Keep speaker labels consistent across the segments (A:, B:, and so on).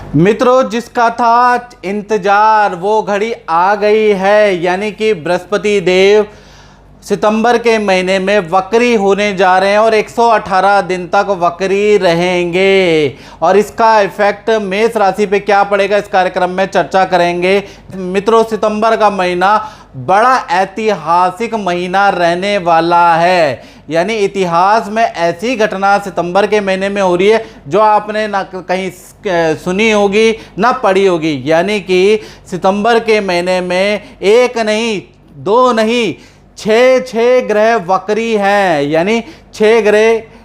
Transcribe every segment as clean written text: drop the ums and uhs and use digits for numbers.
A: मित्रों, जिसका था इंतजार वो घड़ी आ गई है। यानी कि बृहस्पति देव सितंबर के महीने में वक्री होने जा रहे हैं और 118 दिन तक वक्री रहेंगे। और इसका इफेक्ट मेष राशि पे क्या पड़ेगा, इस कार्यक्रम में चर्चा करेंगे। मित्रों, सितंबर का महीना बड़ा ऐतिहासिक महीना रहने वाला है। यानी इतिहास में ऐसी घटना सितंबर के महीने में हो रही है जो आपने ना कहीं सुनी होगी ना पढ़ी होगी। यानी कि सितंबर के महीने में एक नहीं, दो नहीं, छह ग्रह वक्री हैं। यानी 6 ग्रह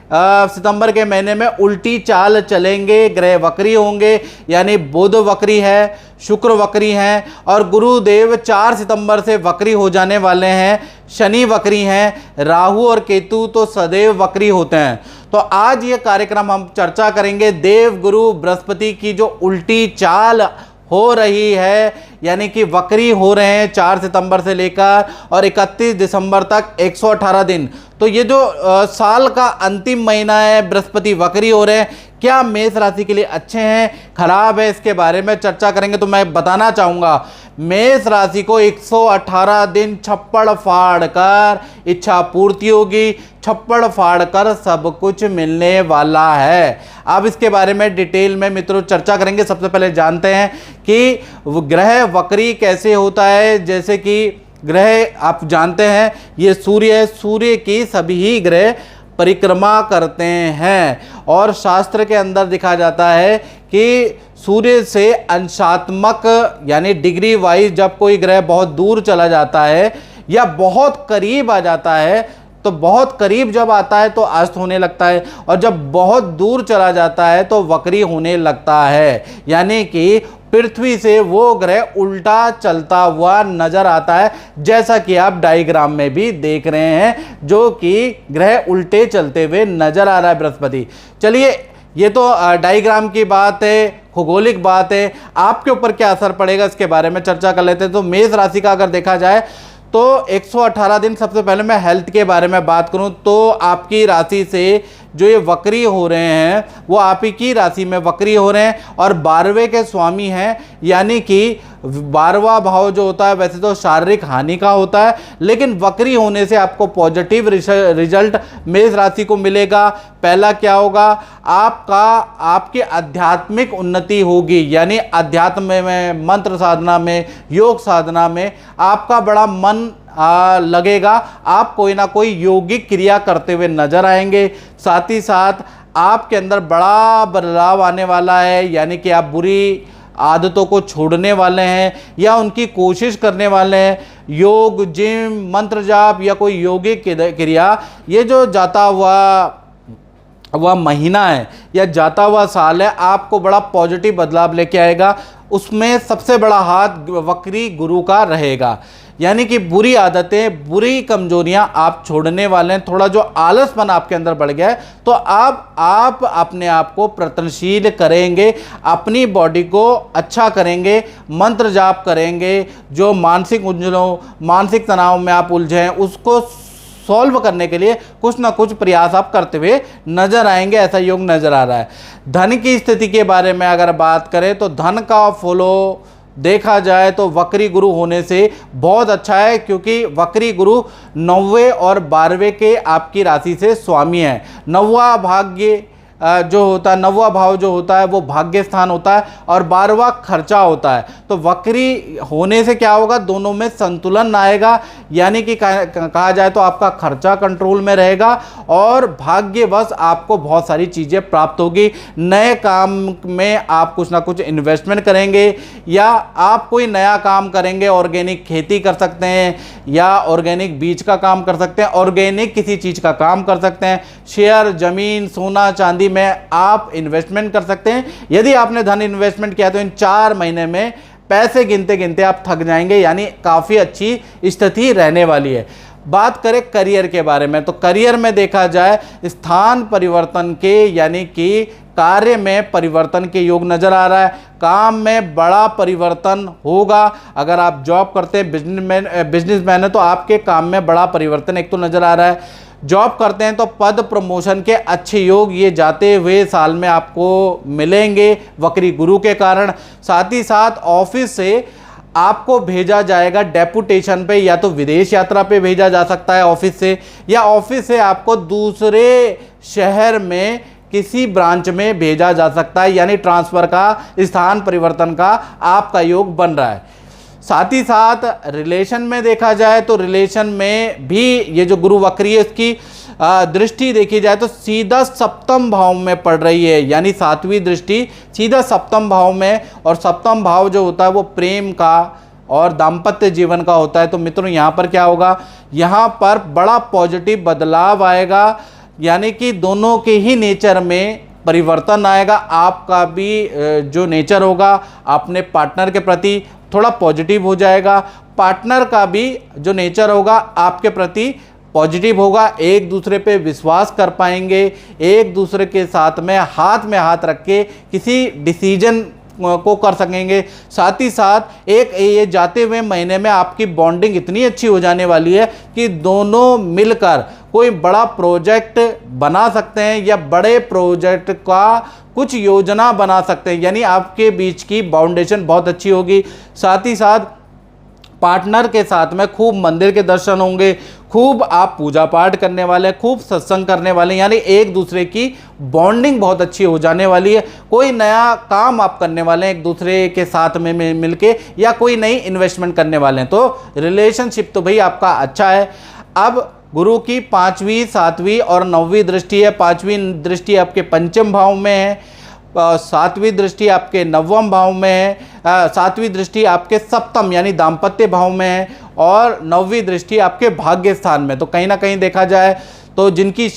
A: सितंबर के महीने में उल्टी चाल चलेंगे, ग्रह वक्री होंगे। यानी बुध वक्री है, शुक्र वक्री हैं और गुरुदेव 4 सितंबर से वक्री हो जाने वाले हैं। शनि वक्री हैं, राहु और केतु तो सदैव वक्री होते हैं। तो आज ये कार्यक्रम हम चर्चा करेंगे देव गुरु बृहस्पति की जो उल्टी चाल हो रही है, यानी कि वक्री हो रहे हैं 4 सितंबर से लेकर और 31 दिसंबर तक 118 दिन। तो ये जो साल का अंतिम महीना है, बृहस्पति वक्री हो रहे हैं, क्या मेष राशि के लिए अच्छे हैं, खराब है, इसके बारे में चर्चा करेंगे। तो मैं बताना चाहूँगा, मेष राशि को 118 दिन छप्पड़ फाड़ कर इच्छा पूर्ति होगी, छप्पड़ फाड़ कर सब कुछ मिलने वाला है। अब इसके बारे में डिटेल में मित्रों चर्चा करेंगे। सबसे पहले जानते हैं कि ग्रह वक्री कैसे होता है। जैसे कि ग्रह आप जानते हैं ये सूर्य है, सूर्य की सभी ही ग्रह परिक्रमा करते हैं और शास्त्र के अंदर दिखा जाता है कि सूर्य से अंशात्मक यानी डिग्री वाइज जब कोई ग्रह बहुत दूर चला जाता है या बहुत करीब आ जाता है, तो बहुत करीब जब आता है तो अस्त होने लगता है और जब बहुत दूर चला जाता है तो वक्री होने लगता है। यानी कि पृथ्वी से वो ग्रह उल्टा चलता हुआ नजर आता है, जैसा कि आप डायग्राम में भी देख रहे हैं, जो कि ग्रह उल्टे चलते हुए नजर आ रहा है बृहस्पति। चलिए, ये तो डायग्राम की बात है, खगोलिक बात है। आपके ऊपर क्या असर पड़ेगा इसके बारे में चर्चा कर लेते हैं। तो मेष राशि का अगर देखा जाए तो 118 दिन, सबसे पहले मैं हेल्थ के बारे में बात करूं तो आपकी राशि से जो ये वक्री हो रहे हैं वो आप ही की राशि में वक्री हो रहे हैं और 12वें के स्वामी हैं। यानी कि 12वां भाव जो होता है वैसे तो शारीरिक हानि का होता है, लेकिन वक्री होने से आपको पॉजिटिव रिजल्ट मेष राशि को मिलेगा। पहला क्या होगा, आपकी आध्यात्मिक उन्नति होगी। यानी अध्यात्म में, मंत्र साधना में, योग साधना में आपका बड़ा मन लगेगा। आप कोई ना कोई योगिक क्रिया करते हुए नजर आएंगे। साथ ही साथ आपके अंदर बड़ा बदलाव आने वाला है। यानी कि आप बुरी आदतों को छोड़ने वाले हैं या उनकी कोशिश करने वाले हैं। योग, जिम, मंत्र जाप या कोई योगिक क्रिया, ये जो जाता हुआ महीना है या जाता हुआ साल है, आपको बड़ा पॉजिटिव बदलाव लेके आएगा। उसमें सबसे बड़ा हाथ वक्री गुरु का रहेगा। यानी कि बुरी आदतें, बुरी कमजोरियां आप छोड़ने वाले हैं। थोड़ा जो आलसपन आपके अंदर बढ़ गया है तो आप अपने आप को प्रयत्नशील करेंगे, अपनी बॉडी को अच्छा करेंगे, मंत्र जाप करेंगे। जो मानसिक तनाव में आप उलझे हैं उसको सॉल्व करने के लिए कुछ ना कुछ प्रयास आप करते हुए नजर आएंगे, ऐसा योग नजर आ रहा है। धन की स्थिति के बारे में अगर बात करें तो धन का फ्लो देखा जाए तो वक्री गुरु होने से बहुत अच्छा है, क्योंकि वक्री गुरु 9वें और 12वें के आपकी राशि से स्वामी है। 9वां भाग्य जो होता है, 9वां भाव जो होता है वो भाग्य स्थान होता है और 12वां खर्चा होता है। तो वक्री होने से क्या होगा, दोनों में संतुलन आएगा। यानी कि कहा जाए तो आपका खर्चा कंट्रोल में रहेगा और भाग्यवश आपको बहुत सारी चीज़ें प्राप्त होगी। नए काम में आप कुछ ना कुछ इन्वेस्टमेंट करेंगे या आप कोई नया काम करेंगे। ऑर्गेनिक खेती कर सकते हैं या ऑर्गेनिक बीज का काम कर सकते हैं, ऑर्गेनिक किसी चीज़ का काम कर सकते हैं। शेयर, जमीन, सोना, चांदी में आप इन्वेस्टमेंट कर सकते हैं। यदि आपने धन इन्वेस्टमेंट किया तो इन 4 महीने में पैसे गिनते गिनते आप थक जाएंगे। यानी काफ़ी अच्छी स्थिति रहने वाली है। बात करें करियर के बारे में तो करियर में देखा जाए स्थान परिवर्तन के, यानी कि कार्य में परिवर्तन के योग नजर आ रहा है। काम में बड़ा परिवर्तन होगा। अगर आप जॉब करते हैं, बिजनेसमैन है तो आपके काम में बड़ा परिवर्तन एक तो नजर आ रहा है। जॉब करते हैं तो पद प्रमोशन के अच्छे योग ये जाते हुए साल में आपको मिलेंगे वक्री गुरु के कारण। साथ ही साथ ऑफिस से आपको भेजा जाएगा डेपुटेशन पे, या तो विदेश यात्रा पे भेजा जा सकता है ऑफिस से, या ऑफिस से आपको दूसरे शहर में किसी ब्रांच में भेजा जा सकता है, यानी ट्रांसफ़र का, स्थान परिवर्तन का आपका योग बन रहा है। साथ ही साथ रिलेशन में देखा जाए तो रिलेशन में भी ये जो गुरु वक्री है इसकी दृष्टि देखी जाए तो सीधा सप्तम भाव में पड़ रही है, यानी 7वीं दृष्टि सीधा सप्तम भाव में, और सप्तम भाव जो होता है वो प्रेम का और दाम्पत्य जीवन का होता है। तो मित्रों यहाँ पर क्या होगा, यहाँ पर बड़ा पॉजिटिव बदलाव आएगा, यानी कि दोनों के ही नेचर में परिवर्तन आएगा। आपका भी जो नेचर होगा अपने पार्टनर के प्रति थोड़ा पॉजिटिव हो जाएगा, पार्टनर का भी जो नेचर होगा आपके प्रति पॉजिटिव होगा, एक दूसरे पे विश्वास कर पाएंगे, एक दूसरे के साथ में हाथ रख के किसी डिसीजन को कर सकेंगे। साथ ही साथ एक ये जाते हुए महीने में आपकी बॉन्डिंग इतनी अच्छी हो जाने वाली है कि दोनों मिलकर कोई बड़ा प्रोजेक्ट बना सकते हैं, या बड़े प्रोजेक्ट का कुछ योजना बना सकते हैं, यानी आपके बीच की बाउंडेशन बहुत अच्छी होगी। साथ ही साथ पार्टनर के साथ में खूब मंदिर के दर्शन होंगे, खूब आप पूजा पाठ करने वाले हैं, खूब सत्संग करने वाले हैं, यानी एक दूसरे की बॉन्डिंग बहुत अच्छी हो जाने वाली है। कोई नया काम आप करने वाले हैं एक दूसरे के साथ में मिलके, या कोई नई इन्वेस्टमेंट करने वाले हैं, तो रिलेशनशिप तो भाई आपका अच्छा है। अब गुरु की 5वीं 7वीं और 9वीं दृष्टि है। 5वीं दृष्टि आपके पंचम भाव में है, 7वीं दृष्टि आपके 9वें भाव में है, 7वीं दृष्टि आपके सप्तम यानी दाम्पत्य भाव में है, और 9वीं दृष्टि आपके भाग्य स्थान में। तो कहीं ना कहीं देखा जाए तो जिनकी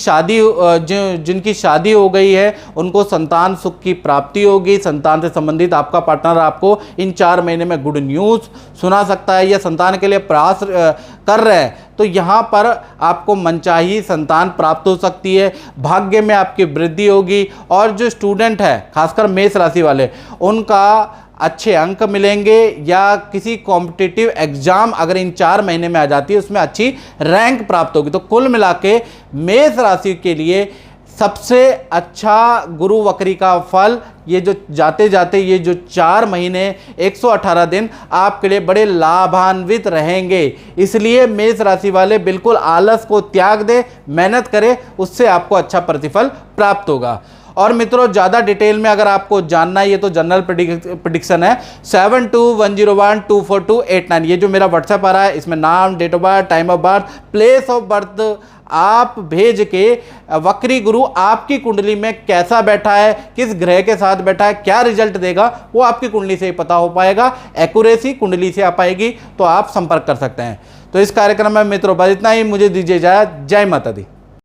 A: शादी हो गई है उनको संतान सुख की प्राप्ति होगी। संतान से संबंधित आपका पार्टनर आपको इन 4 महीने में गुड न्यूज़ सुना सकता है, या संतान के लिए प्रयास कर रहे हैं तो यहाँ पर आपको मनचाही संतान प्राप्त हो सकती है। भाग्य में आपकी वृद्धि होगी, और जो स्टूडेंट है खासकर मेष राशि वाले उनका अच्छे अंक मिलेंगे, या किसी कॉम्पिटिटिव एग्जाम अगर इन 4 महीने में आ जाती है उसमें अच्छी रैंक प्राप्त होगी। तो कुल मिला के मेष राशि के लिए सबसे अच्छा गुरु वक्री का फल ये जो जाते जाते ये जो 4 महीने 118 दिन आपके लिए बड़े लाभान्वित रहेंगे। इसलिए मेष राशि वाले बिल्कुल आलस को त्याग दें, मेहनत करें, उससे आपको अच्छा प्रतिफल प्राप्त होगा। और मित्रों ज़्यादा डिटेल में अगर आपको जानना है, ये तो जनरल प्रेडिक्शन है, 7210124289 ये जो मेरा व्हाट्सएप आ रहा है, इसमें नाम, date of birth, time of birth, place of birth आप भेज के वक्री गुरु आपकी कुंडली में कैसा बैठा है, किस ग्रह के साथ बैठा है, क्या रिजल्ट देगा, वो आपकी कुंडली से ही पता हो पाएगा। एक्यूरेसी कुंडली से आ पाएगी, तो आप संपर्क कर सकते हैं। तो इस कार्यक्रम में मित्रों बस इतना ही, मुझे दीजिए इजाजत। जय माता दी।